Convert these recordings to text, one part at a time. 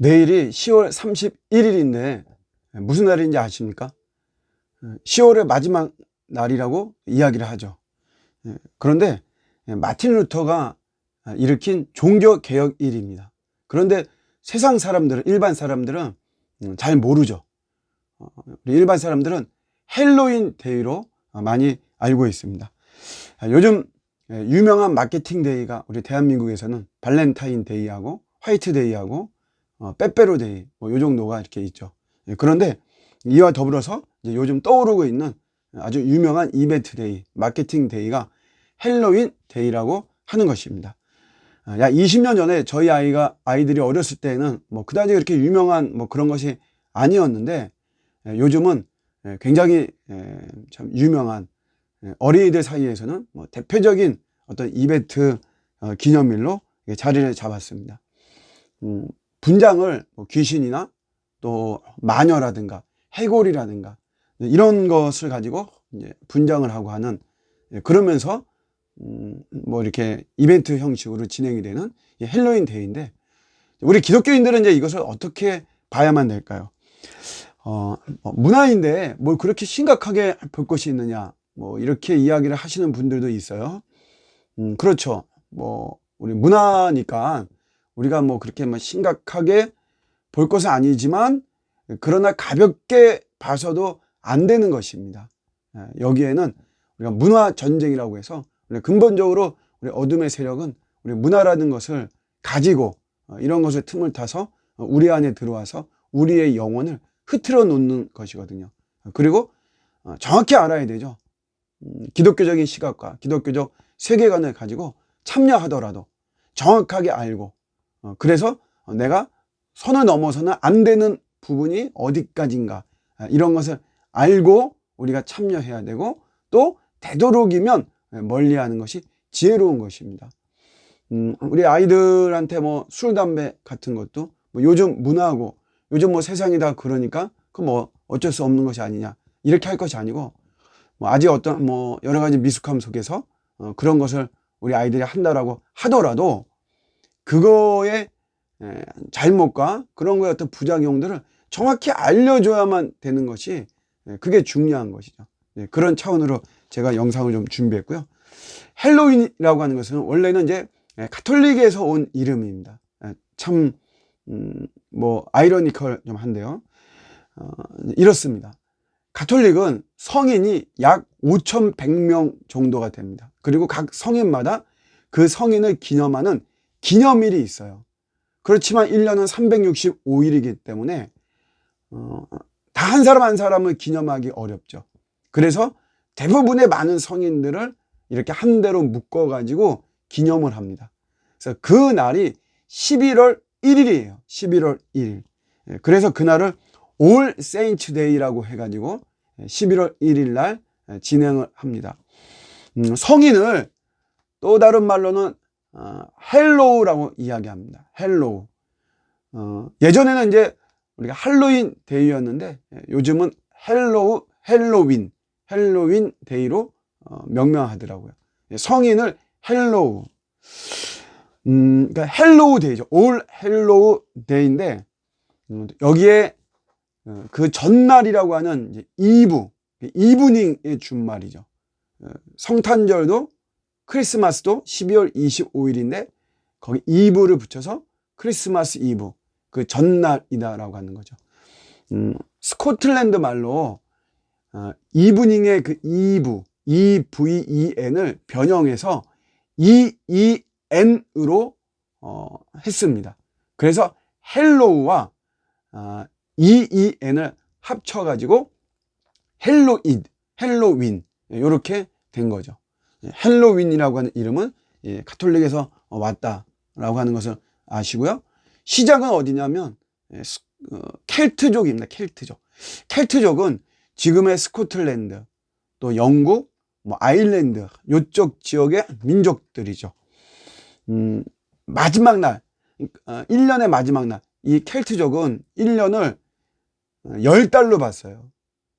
내일이 10월 31일인데 무슨 날인지 아십니까? 10월의 마지막 날이라고 이야기를 하죠. 그런데 마틴 루터가 일으킨 종교개혁일입니다. 그런데 세상 사람들은, 일반 사람들은 잘 모르죠. 일반 사람들은 헬로윈 데이로 많이 알고 있습니다. 요즘 유명한 마케팅 데이가 우리 대한민국에서는 발렌타인 데이하고 화이트 데이하고 빼빼로 데이 요 정도가 이렇게 있죠. 그런데 이와 더불어서 이제 요즘 떠오르고 있는 아주 유명한 이벤트 데이, 마케팅 데이가 헬로윈 데이라고 하는 것입니다. 약 20년 전에 저희 아이들이 어렸을 때는 뭐 그다지 그렇게 유명한 뭐 그런 것이 아니었는데 요즘은 굉장히 참 유명한 어린이들 사이에서는 뭐 대표적인 어떤 이벤트 기념일로 자리를 잡았습니다. 분장을 뭐 귀신이나 또 마녀라든가 해골이라든가 이런 것을 가지고 이제 분장을 하고 하는, 그러면서 뭐 이렇게 이벤트 형식으로 진행이 되는 헬로윈 데이인데, 우리 기독교인들은 이제 이것을 어떻게 봐야만 될까요? 문화인데 뭘 그렇게 심각하게 볼 것이 있느냐, 뭐 이렇게 이야기를 하시는 분들도 있어요. 그렇죠. 뭐 우리 문화니까 우리가 뭐 그렇게 뭐 심각하게 볼 것은 아니지만, 그러나 가볍게 봐서도 안 되는 것입니다. 여기에는 우리가 문화 전쟁이라고 해서 근본적으로 우리 어둠의 세력은 우리 문화라는 것을 가지고 이런 것을 틈을 타서 우리 안에 들어와서 우리의 영혼을 흐트러 놓는 것이거든요. 그리고 정확히 알아야 되죠. 기독교적인 시각과 기독교적 세계관을 가지고 참여하더라도 정확하게 알고, 그래서 내가 선을 넘어서는 안 되는 부분이 어디까지인가, 이런 것을 알고 우리가 참여해야 되고, 또 되도록이면 멀리하는 것이 지혜로운 것입니다. 우리 아이들한테 뭐 술, 담배 같은 것도 뭐 요즘 문화고 요즘 뭐 세상이 다 그러니까 그 뭐 어쩔 수 없는 것이 아니냐, 이렇게 할 것이 아니고, 뭐 아직 어떤 뭐 여러 가지 미숙함 속에서 그런 것을 우리 아이들이 한다라고 하더라도 그거의 잘못과 그런 거의 어떤 부작용들을 정확히 알려줘야만 되는 것이, 그게 중요한 것이죠. 그런 차원으로 제가 영상을 좀 준비했고요. 헬로윈이라고 하는 것은 원래는 이제 가톨릭에서 온 이름입니다. 참 뭐 아이러니컬 좀 한데요. 이렇습니다. 가톨릭은 성인이 약 5,100명 정도가 됩니다. 그리고 각 성인마다 그 성인을 기념하는 기념일이 있어요. 그렇지만 1년은 365일이기 때문에 다 한 사람 한 사람을 기념하기 어렵죠. 그래서 대부분의 많은 성인들을 이렇게 한 대로 묶어가지고 기념을 합니다. 그래서 그 날이 11월 1일이에요. 11월 1일. 그래서 그날을 올 세인츠 데이라고 해가지고 11월 1일 날 진행을 합니다. 성인을 또 다른 말로는 헬로우라고 이야기합니다. 헬로우. 예전에는 이제 우리가 할로윈 데이였는데 요즘은 헬로윈 데이로 명명하더라고요. 성인을 헬로우. 그러니까 헬로우 데이죠. 올 헬로우 데이인데, 여기에 그 전날이라고 하는 이제 이브닝의 준말이죠. 성탄절도 크리스마스도 12월 25일인데 거기 이브를 붙여서 크리스마스 이브, 그 전날이다라고 하는 거죠. 스코틀랜드 말로 이브닝의 그 EVEN을 변형해서 EEN으로 했습니다. 그래서 헬로우와 EEN을 합쳐가지고 헬로윈 이렇게 된 거죠. 헬로윈이라고 하는 이름은 가톨릭에서 왔다라고 하는 것을 아시고요. 시작은 어디냐면 켈트족입니다. 켈트족은 지금의 스코틀랜드, 또 영국, 뭐 아일랜드 이쪽 지역의 민족들이죠. 마지막 날, 1년의 마지막 날, 이 켈트족은 1년을 10달로 봤어요.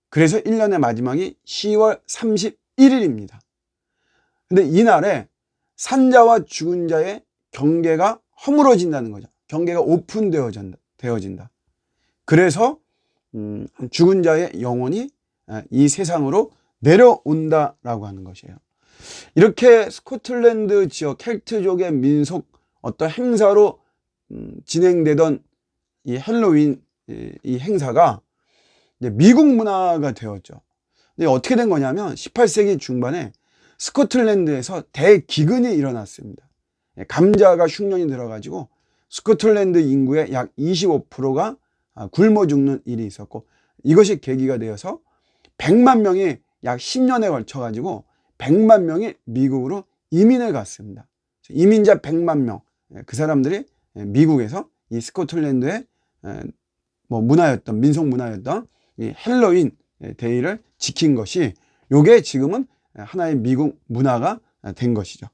그래서 1년의 마지막이 10월 31일입니다. 근데 이날에 산자와 죽은 자의 경계가 허물어진다는 거죠. 경계가 오픈되어진다. 되어진다. 그래서 죽은 자의 영혼이 이 세상으로 내려온다라고 하는 것이에요. 이렇게 스코틀랜드 지역 켈트족의 민속 어떤 행사로 진행되던 이 헬로윈 이 행사가 이제 미국 문화가 되었죠. 근데 어떻게 된 거냐면 18세기 중반에 스코틀랜드에서 대기근이 일어났습니다. 감자가 흉년이 들어가지고 스코틀랜드 인구의 약 25%가 굶어 죽는 일이 있었고, 이것이 계기가 되어서 100만 명이 약 10년에 걸쳐 가지고 100만 명이 미국으로 이민을 갔습니다. 이민자 100만 명, 그 사람들이 미국에서 이 스코틀랜드의 뭐 문화였던, 민속 문화였던 이 헬로윈 데이를 지킨 것이, 요게 지금은 하나의 미국 문화가 된 것이죠.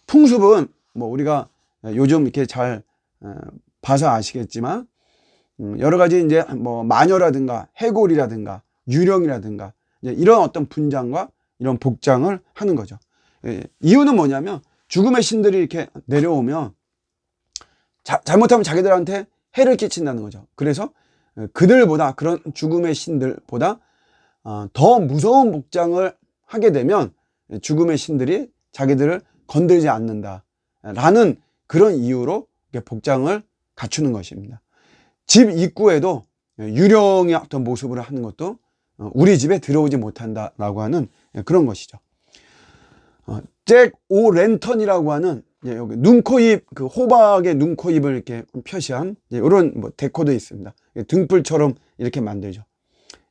풍습은 뭐 우리가 요즘 이렇게 잘 봐서 아시겠지만 여러 가지 이제 뭐 마녀라든가 해골이라든가 유령이라든가 이런 어떤 분장과 이런 복장을 하는 거죠. 이유는 뭐냐면 죽음의 신들이 이렇게 내려오면 잘못하면 자기들한테 해를 끼친다는 거죠. 그래서 그들보다, 그런 죽음의 신들보다 더 무서운 복장을 하게 되면 죽음의 신들이 자기들을 건들지 않는다라는 그런 이유로 복장을 갖추는 것입니다. 집 입구에도 유령의 어떤 모습을 하는 것도 우리 집에 들어오지 못한다라고 하는 그런 것이죠. 잭 오 랜턴이라고 하는 여기 눈, 코, 입, 그 호박의 눈, 코, 입을 이렇게 표시한 이런 뭐 데코도 있습니다. 등불처럼 이렇게 만들죠.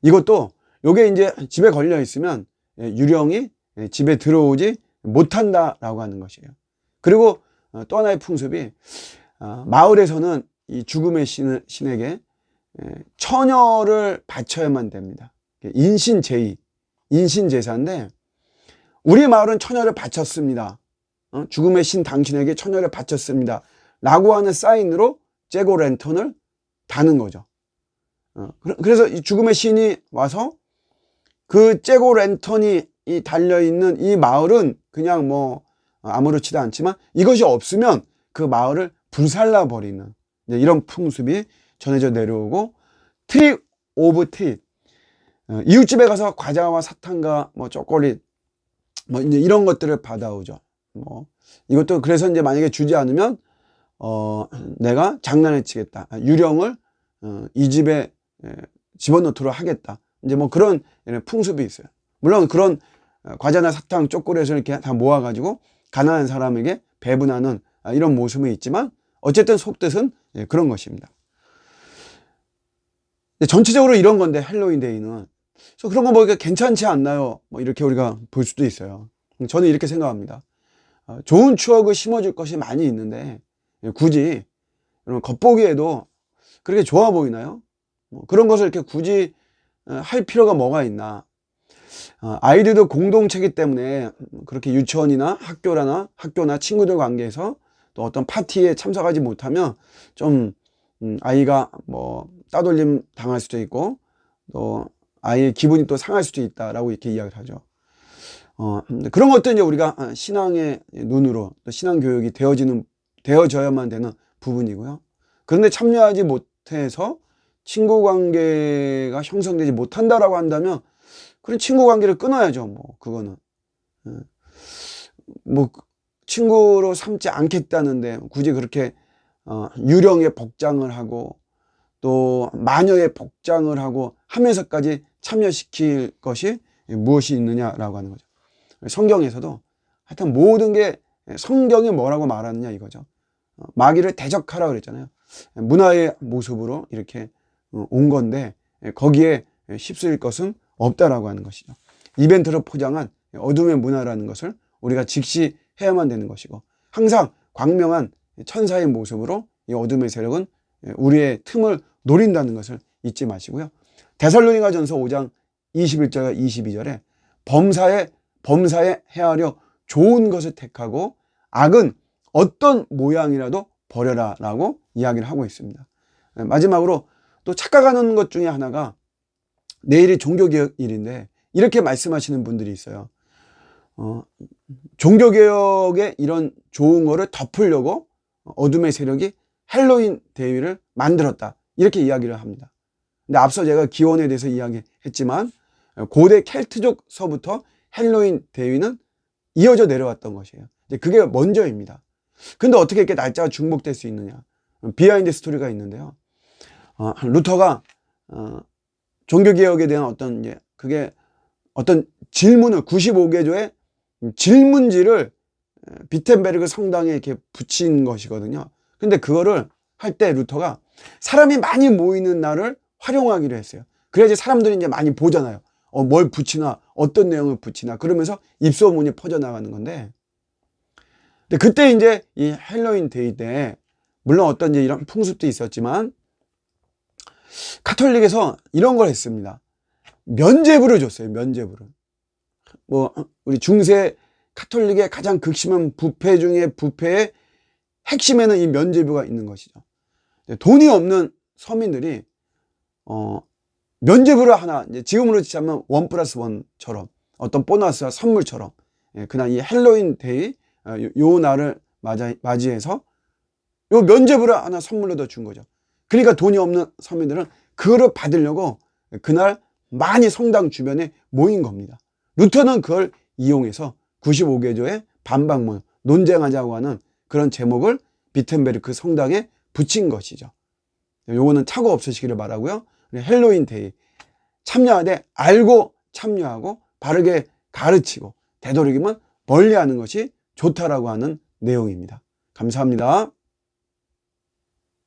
이것도 요게 이제 집에 걸려 있으면 유령이 집에 들어오지 못한다라고 하는 것이에요. 그리고 또 하나의 풍습이 마을에서는 이 죽음의 신에게 처녀를 바쳐야만 됩니다. 인신제의, 인신제사인데 우리 마을은 처녀를 바쳤습니다. 죽음의 신 당신에게 처녀를 바쳤습니다 라고 하는 사인으로 잭오랜턴을 다는 거죠. 그래서 이 죽음의 신이 와서 그 잭오랜턴이 달려있는 이 마을은 그냥 뭐 아무렇지도 않지만 이것이 없으면 그 마을을 불살라 버리는 이런 풍습이 전해져 내려오고, 트릭 오브 트릿, 이웃집에 가서 과자와 사탕과 뭐 초콜릿 뭐 이제 이런 것들을 받아오죠. 뭐 이것도 그래서 이제 만약에 주지 않으면 내가 장난을 치겠다, 유령을 이 집에 집어넣도록 하겠다, 이제 뭐 그런 풍습이 있어요. 물론 그런 과자나 사탕, 초콜릿을 이렇게 다 모아가지고 가난한 사람에게 배분하는 이런 모습이 있지만 어쨌든 속뜻은 그런 것입니다. 전체적으로 이런 건데 헬로윈 데이는, 그래서 그런 거 보니까 괜찮지 않나요? 뭐 이렇게 우리가 볼 수도 있어요. 저는 이렇게 생각합니다. 좋은 추억을 심어줄 것이 많이 있는데 굳이 여러분 겉보기에도 그렇게 좋아 보이나요? 그런 것을 이렇게 굳이 할 필요가 뭐가 있나? 아이들도 공동체이기 때문에 그렇게 유치원이나 학교나 친구들 관계에서 또 어떤 파티에 참석하지 못하면 좀 아이가 뭐 따돌림 당할 수도 있고 또 아이의 기분이 또 상할 수도 있다라고 이렇게 이야기를 하죠. 그런 것도 이제 우리가 신앙의 눈으로 또 신앙 교육이 되어져야만 되는 부분이고요. 그런데 참여하지 못해서 친구 관계가 형성되지 못한다라고 한다면 그런 친구 관계를 끊어야죠. 뭐 그거는 뭐 친구로 삼지 않겠다는데 굳이 그렇게 유령의 복장을 하고 또 마녀의 복장을 하고 하면서까지 참여시킬 것이 무엇이 있느냐라고 하는 거죠. 성경에서도 하여튼 모든 게 성경이 뭐라고 말하느냐 이거죠. 마귀를 대적하라 그랬잖아요. 문화의 모습으로 이렇게 온 건데 거기에 휩쓸릴 것은 없다라고 하는 것이죠. 이벤트로 포장한 어둠의 문화라는 것을 우리가 직시해야만 되는 것이고, 항상 광명한 천사의 모습으로 이 어둠의 세력은 우리의 틈을 노린다는 것을 잊지 마시고요. 데살로니가전서 5장 21절과 22절에 범사에 헤아려 좋은 것을 택하고 악은 어떤 모양이라도 버려라 라고 이야기를 하고 있습니다. 마지막으로 또 착각하는 것 중에 하나가 내일이 종교개혁일인데 이렇게 말씀하시는 분들이 있어요. 종교개혁의 이런 좋은 거를 덮으려고 어둠의 세력이 헬로윈 데이를 만들었다, 이렇게 이야기를 합니다. 근데 앞서 제가 기원에 대해서 이야기했지만 고대 켈트족서부터 헬로윈 대위는 이어져 내려왔던 것이에요. 이제 그게 먼저입니다. 근데 어떻게 이렇게 날짜가 중복될 수 있느냐? 비하인드 스토리가 있는데요. 루터가 종교개혁에 대한 어떤 질문을 95개조의 질문지를 비텐베르그 성당에 이렇게 붙인 것이거든요. 근데 그거를 할 때 루터가 사람이 많이 모이는 날을 활용하기로 했어요. 그래야지 사람들이 이제 많이 보잖아요. 뭘 붙이나 어떤 내용을 붙이나 그러면서 입소문이 퍼져나가는 건데, 근데 그때 이제 이 헬로윈 데이 때 물론 어떤 이제 이런 풍습도 있었지만 카톨릭에서 이런 걸 했습니다. 면죄부를 줬어요. 면죄부를. 우리 중세 카톨릭의 가장 극심한 부패 중에 부패의 핵심에는 이 면죄부가 있는 것이죠. 돈이 없는 서민들이 면죄부를 하나, 이제 지금으로 치자면 1+1처럼 어떤 보너스와 선물처럼, 그냥 이 헬로윈 데이 요 날을 맞이해서 요 면죄부를 하나 선물로 더 준 거죠. 그러니까 돈이 없는 서민들은 그거를 받으려고 그날 많이 성당 주변에 모인 겁니다. 루터는 그걸 이용해서 95개조의 반박문, 논쟁하자고 하는 그런 제목을 비텐베르크 성당에 붙인 것이죠. 요거는 착오 없으시기를 바라고요. 헬로윈 데이 참여하되 알고 참여하고 바르게 가르치고 되도록이면 멀리하는 것이 좋다라고 하는 내용입니다. 감사합니다.